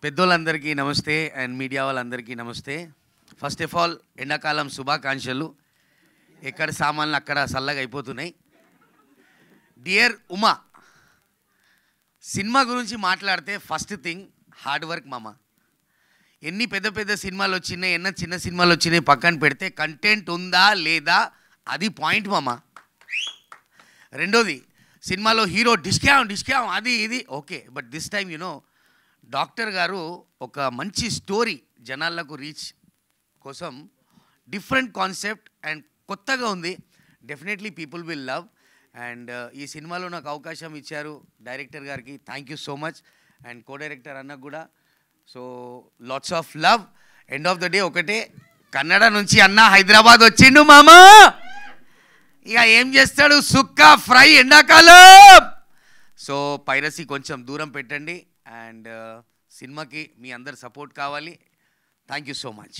పెద్దోళ్ళందరికీ నమస్తే and media వాళ్ళందరికీ నమస్తే. ఫస్ట్ ఆఫ్ ఆల్ ఎండాకాలం శుభాకాంక్షలు. ఎక్కడ సామాన్లు అక్కడ చల్లగా అయిపోతున్నాయి. డియర్ ఉమా, సినిమా గురించి మాట్లాడితే ఫస్ట్ థింగ్ హార్డ్ వర్క్ మామ. ఎన్ని పెద్ద పెద్ద సినిమాలు వచ్చినాయి, ఎన్న చిన్న సినిమాలు వచ్చినాయి పక్కన పెడితే కంటెంట్ ఉందా లేదా అది పాయింట్ మామ. రెండోది, సినిమాలో హీరో డిస్కామ్ అది ఇది okay, but this time you know doctor గారు ఒక మంచి స్టోరీ జనాలకు రీచ్ కోసం డిఫరెంట్ కాన్సెప్ట్ అండ్ కొత్తగా ఉంది. Definitely people will love. And ఈ సినిమాలో నాకు అవకాశం ఇచ్చారు డైరెక్టర్ గారికి, thank you so much. And co director అన్నకు కూడా. So lots of love. End of the day ఒకటే, కన్నడ నుంచి అన్న హైదరాబాద్ వచ్చిండు మామా. ఇక ఏం చేస్తాడు, సుక్క ఫ్రై ఎండాకాలం. సో పైరసీ కొంచెం దూరం పెట్టండి అండ్ సినిమాకి మీ అందరు సపోర్ట్ కావాలి. Thank you so much.